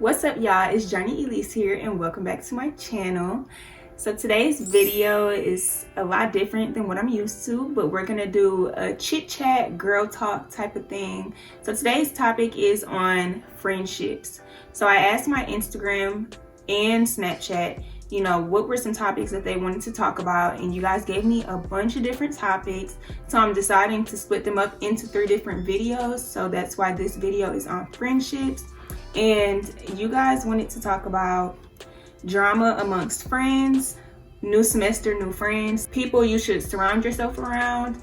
What's up, y'all? It's Jurnee Elise here and welcome back to my channel. So today's video is a lot different than what I'm used to, but we're gonna do a chit chat girl talk type of thing. So today's topic is on friendships. So I asked my Instagram and Snapchat, what were some topics that they wanted to talk about, and you guys gave me a bunch of different topics. So I'm deciding to split them up into 3 different videos. So that's why this video is on friendships. And you guys wanted to talk about drama amongst friends, new semester, new friends, people you should surround yourself around,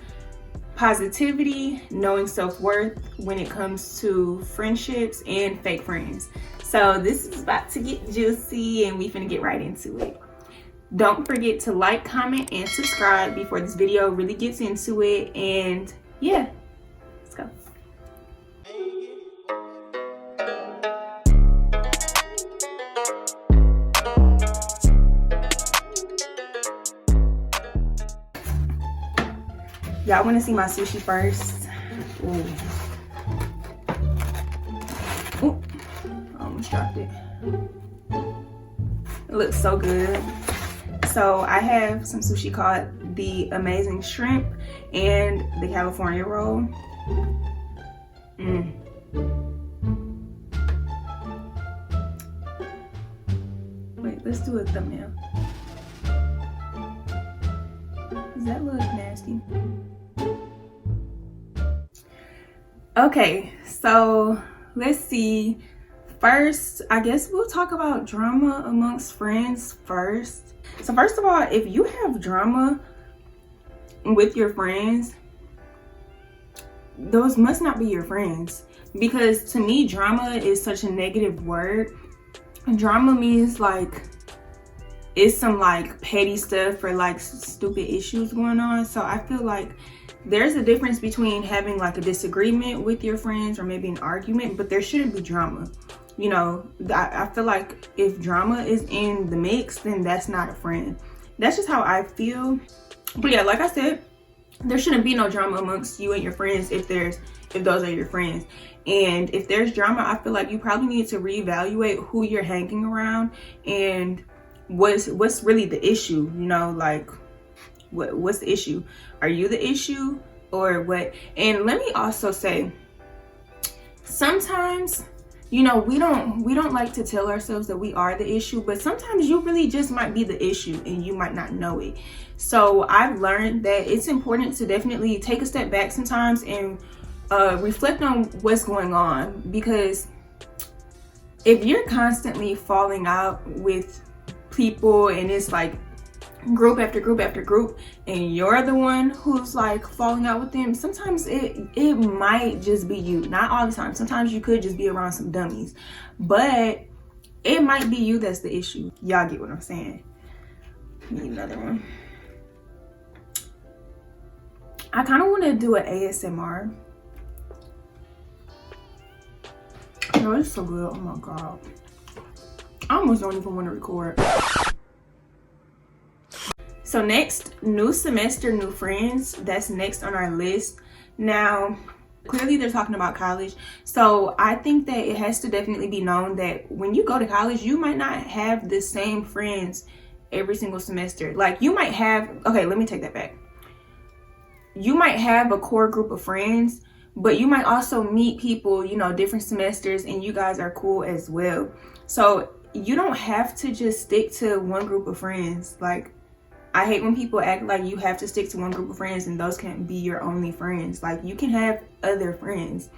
positivity, knowing self-worth when it comes to friendships, and fake friends. So this is about to get juicy and we finna get right into it. Don't forget to like, comment, and subscribe before this video really gets into it. And yeah, let's go. Y'all want to see my sushi first? Ooh. Ooh. I almost dropped it. It looks so good. So I have some sushi called the Amazing Shrimp and the California Roll. Wait, let's do a thumbnail. Does that look nasty? Okay, so let's see. First, I guess we'll talk about drama amongst friends first. So first of all, if you have drama with your friends, those must not be your friends. Because to me, drama is such a negative word. Drama means like it's some like petty stuff or like stupid issues going on. So I feel like there's a difference between having like a disagreement with your friends or maybe an argument, but there shouldn't be drama. I feel like if drama is in the mix, then that's not a friend. That's just how I feel. But yeah, like I said, there shouldn't be no drama amongst you and your friends if those are your friends. And if there's drama, I feel like you probably need to reevaluate who you're hanging around and what's really the issue. Like what's the issue? Are you the issue or what? And let me also say, sometimes we don't like to tell ourselves that we are the issue, but sometimes you really just might be the issue and you might not know it. So I've learned that it's important to definitely take a step back sometimes and reflect on what's going on, because if you're constantly falling out with people and it's like group after group after group and you're the one who's like falling out with them, sometimes it might just be you. Not all the time. Sometimes you could just be around some dummies, but it might be you that's the issue. Y'all get what I'm saying? Need another one. I kind of want to do an ASMR. Oh, it's so good. Oh my god, I almost don't even want to record. So next, new semester, new friends. That's next on our list. Now, clearly they're talking about college. So I think that it has to definitely be known that when you go to college, you might not have the same friends every single semester. Like you might have, okay, let me take that back. You might have a core group of friends, but you might also meet people, different semesters, and you guys are cool as well. So you don't have to just stick to one group of friends. Like, I hate when people act like you have to stick to one group of friends and those can't be your only friends. Like, you can have other friends.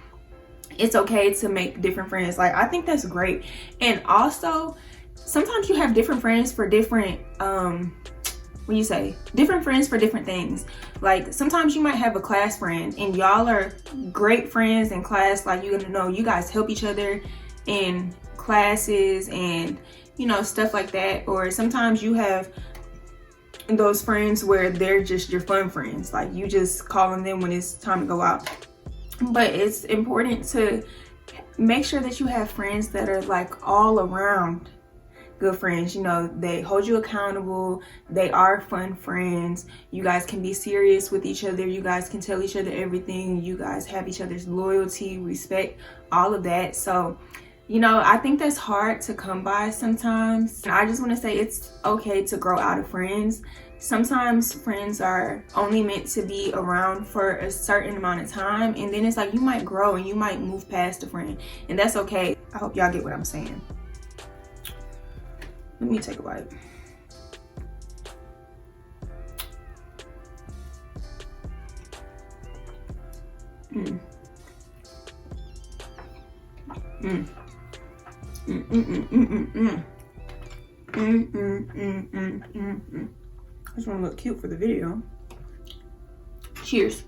It's okay to make different friends. Like, I think that's great. And also, sometimes you have different friends for different, different friends for different things. Like, sometimes you might have a class friend and y'all are great friends in class. Like, you guys help each other in classes and, stuff like that. Or sometimes you have those friends where they're just your fun friends, like you just calling them when it's time to go out. But it's important to make sure that you have friends that are like all around good friends. They hold you accountable, they are fun friends, you guys can be serious with each other, you guys can tell each other everything, you guys have each other's loyalty, respect, all of that. So You know, I think that's hard to come by sometimes. And I just want to say it's okay to grow out of friends. Sometimes friends are only meant to be around for a certain amount of time, and then it's like you might grow and you might move past a friend, and that's okay. I hope y'all get what I'm saying. Let me take a bite. Mm. Mm. Mm, mm, mm, mm, mm, mm. Mm, mm, mm, mm, mm, mm. I just want to look cute for the video. Cheers.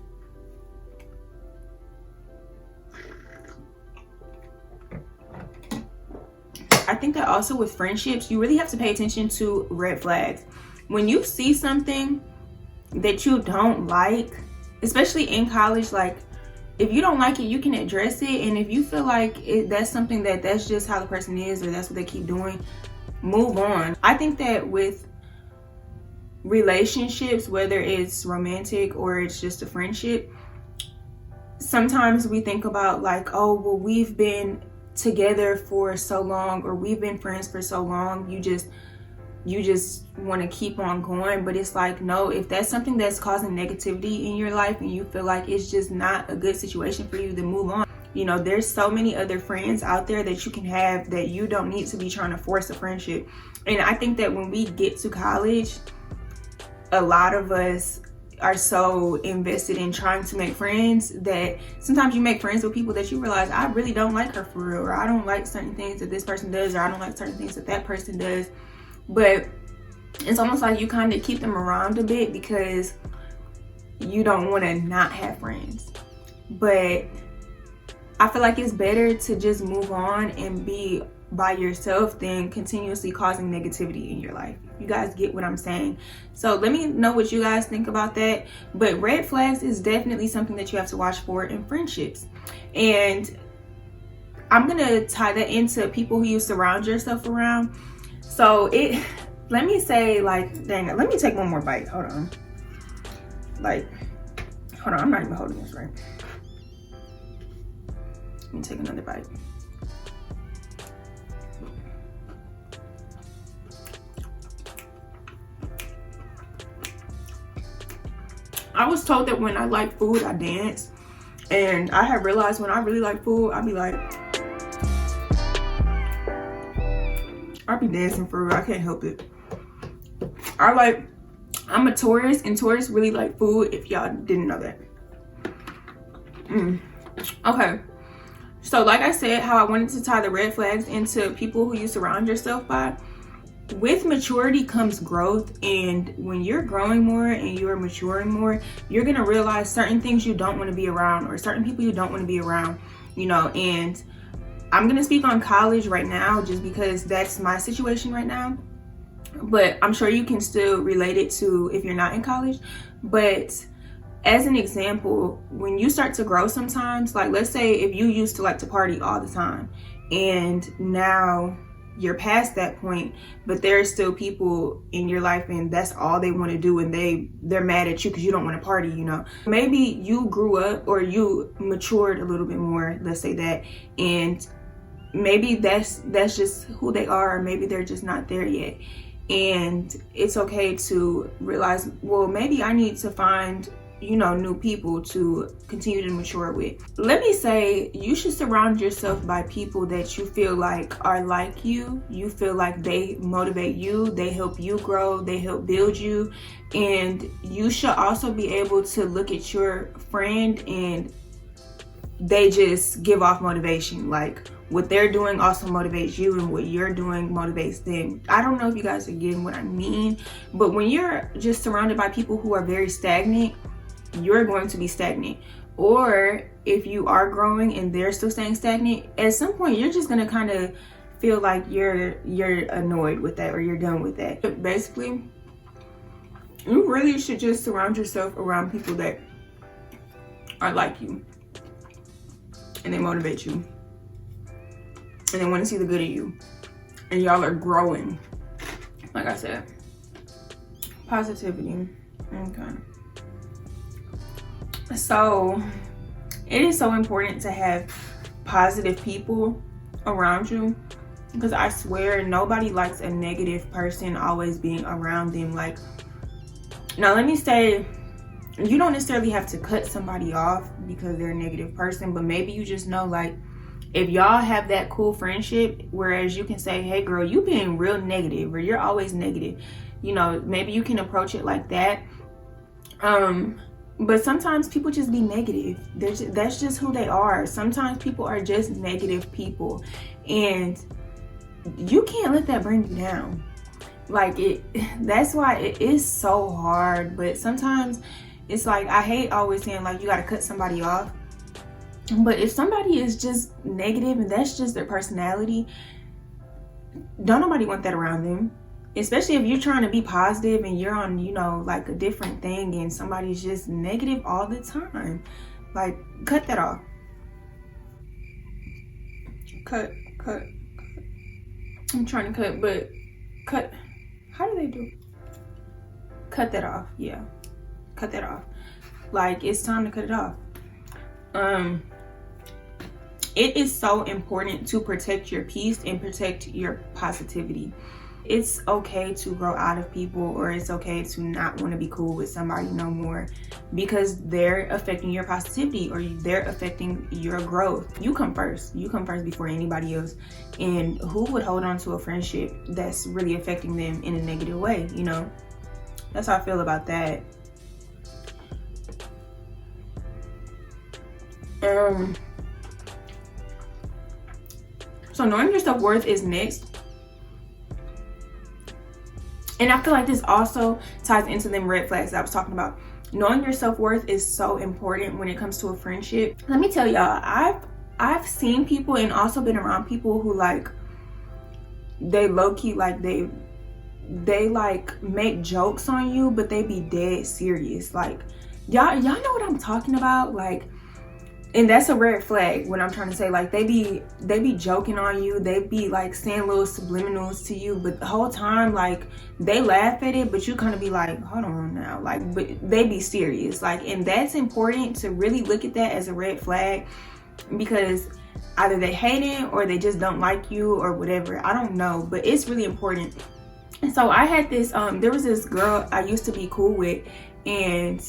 I think that also with friendships, you really have to pay attention to red flags. When you see something that you don't like, especially in college, like if you don't like it, you can address it. And if you feel like that's something that's just how the person is, or that's what they keep doing, move on. I think that with relationships, whether it's romantic or it's just a friendship, sometimes we think about like, oh, well, we've been together for so long, or we've been friends for so long, you just want to keep on going. But it's like, no, if that's something that's causing negativity in your life and you feel like it's just not a good situation for you, then move on. You know, there's so many other friends out there that you can have, that you don't need to be trying to force a friendship. And I think that when we get to college, a lot of us are so invested in trying to make friends that sometimes you make friends with people that you realize, I really don't like her for real, or I don't like certain things that this person does, or I don't like certain things that that person does. But it's almost like you kind of keep them around a bit because you don't want to not have friends. But I feel like it's better to just move on and be by yourself than continuously causing negativity in your life. You guys get what I'm saying? So let me know what you guys think about that. But red flags is definitely something that you have to watch for in friendships. And I'm gonna tie that into people who you surround yourself around. So let me say, like, dang it, let me take one more bite. Hold on. Hold on, I'm not even holding this right. Let me take another bite. I was told that when I like food, I dance. And I have realized when I really like food, I be like, I be dancing for real. I can't help it. I'm a tourist, and tourists really like food, if y'all didn't know that. Okay. So like I said, how I wanted to tie the red flags into people who you surround yourself by. With maturity comes growth, and when you're growing more and you're maturing more, you're gonna realize certain things you don't want to be around, or certain people you don't want to be around, you know. And I'm gonna speak on college right now just because that's my situation right now, but I'm sure you can still relate it to if you're not in college. But as an example, when you start to grow sometimes, like let's say if you used to like to party all the time and now you're past that point, but there are still people in your life and that's all they want to do, and they're mad at you because you don't want to party, you know. Maybe you grew up or you matured a little bit more, let's say that, and maybe that's just who they are, or maybe they're just not there yet. And it's okay to realize, well, maybe I need to find, you know, new people to continue to mature with. Let me say, you should surround yourself by people that you feel like are like you. You feel like they motivate you, they help you grow, they help build you. And you should also be able to look at your friend and they just give off motivation. Like what they're doing also motivates you, and what you're doing motivates them. I don't know if you guys are getting what I mean, but when you're just surrounded by people who are very stagnant, you're going to be stagnant. Or if you are growing and they're still staying stagnant, at some point you're just going to kind of feel like you're annoyed with that, or you're done with that. But basically, you really should just surround yourself around people that are like you and they motivate you and they want to see the good in you, and y'all are growing. Like I said, positivity. Okay. So it is so important to have positive people around you, because I swear nobody likes a negative person always being around them. Like, now let me say, you don't necessarily have to cut somebody off because they're a negative person, but maybe you just know, like, if y'all have that cool friendship, whereas you can say, hey girl, you being real negative, or you're always negative, you know, maybe you can approach it like that. But sometimes people just be negative. That's just who they are. Sometimes people are just negative people, and you can't let that bring you down. Like, that's why it is so hard. But sometimes it's like, I hate always saying like you gotta cut somebody off, but if somebody is just negative and that's just their personality, don't nobody want that around them. Especially if you're trying to be positive and you're on, you know, like a different thing, and somebody's just negative all the time. Like, cut that off. Cut. I'm trying to cut, but cut. How do they do? Cut that off. Yeah, cut that off. Like, it's time to cut it off. It is so important to protect your peace and protect your positivity. It's okay to grow out of people, or it's okay to not want to be cool with somebody no more because they're affecting your positivity or they're affecting your growth. You come first. You come first before anybody else. And who would hold on to a friendship that's really affecting them in a negative way, you know? That's how I feel about that. So knowing your self-worth is next. And I feel like this also ties into them red flags that I was talking about. Knowing your self-worth is so important when it comes to a friendship. Let me tell y'all, I've seen people and also been around people who, like, they low-key, like, they like make jokes on you, but they be dead serious. Like, y'all know what I'm talking about? Like, and that's a red flag. What I'm trying to say, like, they be joking on you, they be like saying little subliminals to you, but the whole time, like, they laugh at it, but you kind of be like, hold on now, like, but they be serious. Like, and that's important to really look at that as a red flag, because either they hate it or they just don't like you or whatever. I don't know, but it's really important. And so I had this there was this girl I used to be cool with, and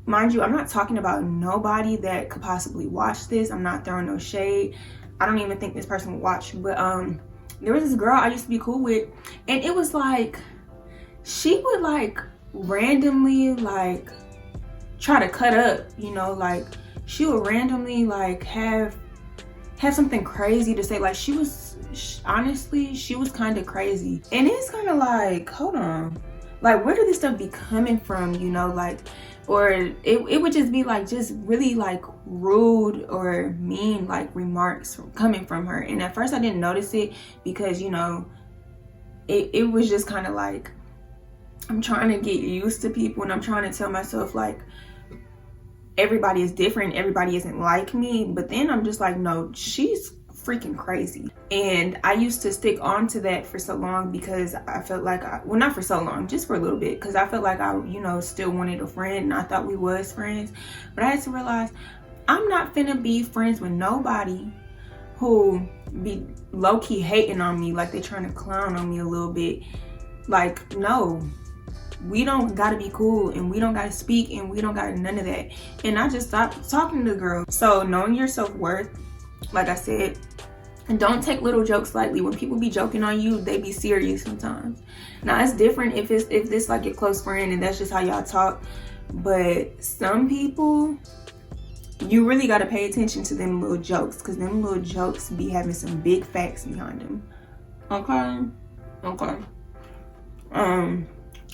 mind you, I'm not talking about nobody that could possibly watch this. I'm not throwing no shade. I don't even think this person would watch. But there was this girl I used to be cool with, and it was like, she would like randomly like try to cut up, you know, like she would randomly like have something crazy to say. Like, honestly, she was kind of crazy. And it's kind of like, hold on, like, where did this stuff be coming from, you know? Like, or it would just be like, just really like rude or mean like remarks coming from her. And at first I didn't notice it because, you know, it was just kind of like, I'm trying to get used to people, and I'm trying to tell myself like, everybody is different, everybody isn't like me. But then I'm just like, no, she's freaking crazy. And I used to stick on to that for so long because I felt like well, not for so long, just for a little bit, because I felt like I, you know, still wanted a friend, and I thought we was friends. But I had to realize, I'm not finna be friends with nobody who be low-key hating on me, like they trying to clown on me a little bit. Like, no, we don't gotta be cool, and we don't gotta speak, and we don't gotta none of that. And I just stopped talking to the girl. So knowing your self-worth, like I said, and don't take little jokes lightly. When people be joking on you, they be serious sometimes. Now, it's different if this like your close friend and that's just how y'all talk. But some people, you really got to pay attention to them little jokes, because them little jokes be having some big facts behind them. Okay.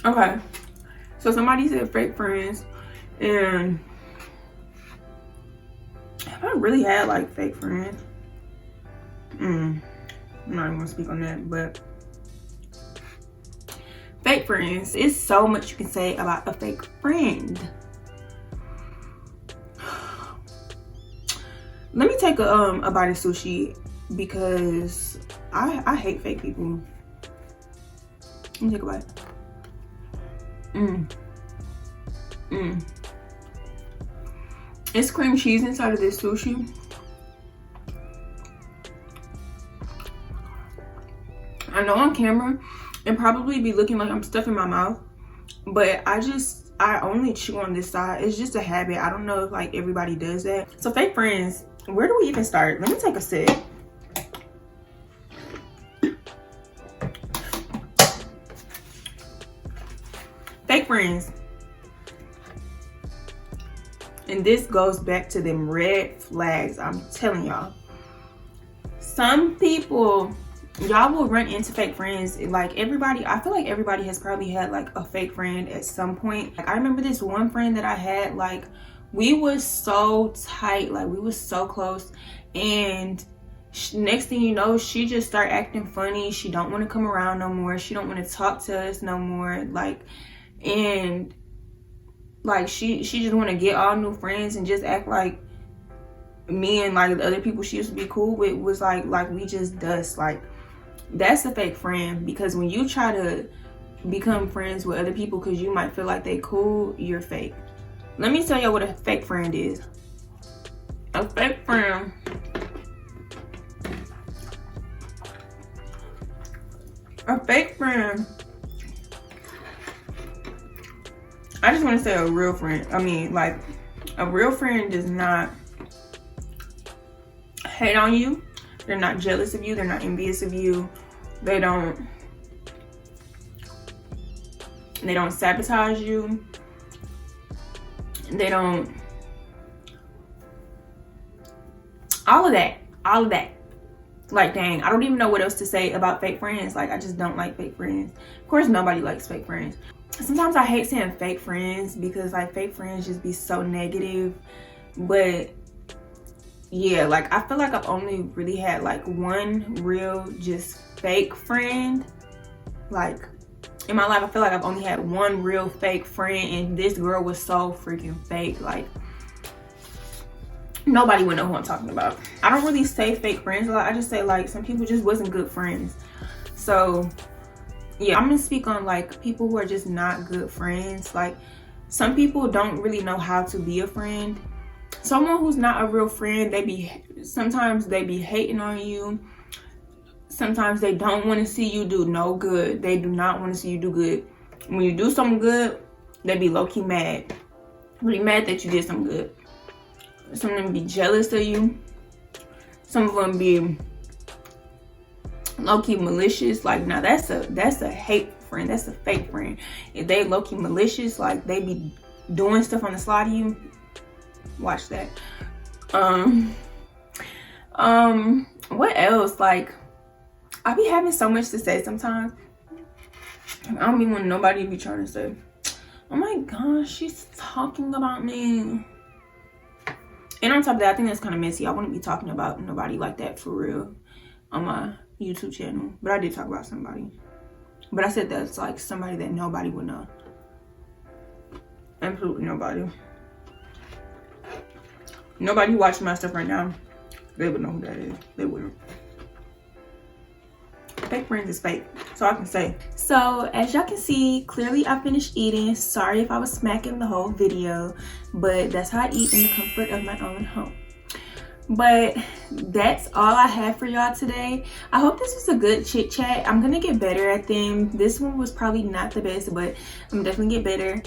Okay. So somebody said fake friends, and have I really had like fake friends? I'm not even gonna speak on that, but fake friends, it's so much you can say about a fake friend. Let me take a bite of sushi, because I hate fake people. Let me take a bite. It's cream cheese inside of this sushi. I know on camera it probably be looking like I'm stuffing my mouth, but I only chew on this side. It's just a habit. I don't know if like everybody does that. So fake friends, where do we even start? Let me take a sip. Fake friends. And this goes back to them red flags. I'm telling y'all. Some people, y'all will run into fake friends. Like everybody, I feel like everybody has probably had like a fake friend at some point. Like I remember this one friend that I had, like we was so tight, like we was so close, and next thing you know, she just started acting funny. She don't want to come around no more. She don't want to talk to us no more. Like, and like she just want to get all new friends and just act like me and like the other people she used to be cool with was like we just dust. Like that's a fake friend, because when you try to become friends with other people because you might feel like they cool, you're fake. Let me tell you what a fake friend is. A fake friend I just want to say a real friend. I mean, like, a real friend does not hate on you. They're not jealous of you. They're not envious of you. They don't sabotage you. They don't, all of that. Like, dang, I don't even know what else to say about fake friends. Like, I just don't like fake friends. Of course, nobody likes fake friends. Sometimes I hate saying fake friends because like fake friends just be so negative. But yeah, like I feel like I've only really had like one real just fake friend. Like in my life, I feel like I've only had one real fake friend, and this girl was so freaking fake. Like nobody would know who I'm talking about. I don't really say fake friends a lot. I just say like some people just wasn't good friends. So yeah, I'm gonna speak on like people who are just not good friends. Like some people don't really know how to be a friend. Someone who's not a real friend, sometimes they be hating on you. Sometimes they don't want to see you do no good. They do not want to see you do good. When you do something good, they be low-key mad. Really mad that you did something good. Some of them be jealous of you. Some of them be low-key malicious. Like now that's a hate friend. That's a fake friend. If they low-key malicious, like they be doing stuff on the sly to you, watch that. What else? Like I be having so much to say sometimes. I don't be wanting nobody to be trying to say, oh my gosh, she's talking about me. And on top of that, I think that's kind of messy. I wouldn't be talking about nobody like that for real on my YouTube channel. But I did talk about somebody. But I said that's like somebody that nobody would know. Absolutely nobody. Nobody who watches my stuff right now, they would know who that is. They wouldn't. Fake friends is fake. So I can say. So as y'all can see, clearly I finished eating. Sorry if I was smacking the whole video, but that's how I eat in the comfort of my own home. But that's all I have for y'all today. I hope this was a good chit chat. I'm gonna get better at them. This one was probably not the best, but I'm definitely get better.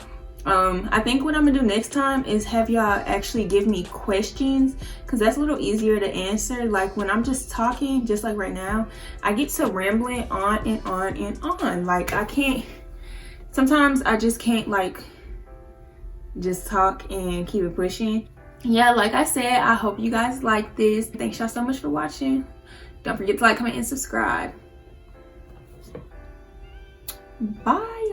I think what I'm gonna do next time is have y'all actually give me questions, because that's a little easier to answer. Like when I'm just talking, just like right now, I get to rambling on and on and on. Like I can't, sometimes I just can't like just talk and keep it pushing. Yeah, like I said, I hope you guys like this. Thanks y'all so much for watching. Don't forget to like, comment, and subscribe. Bye.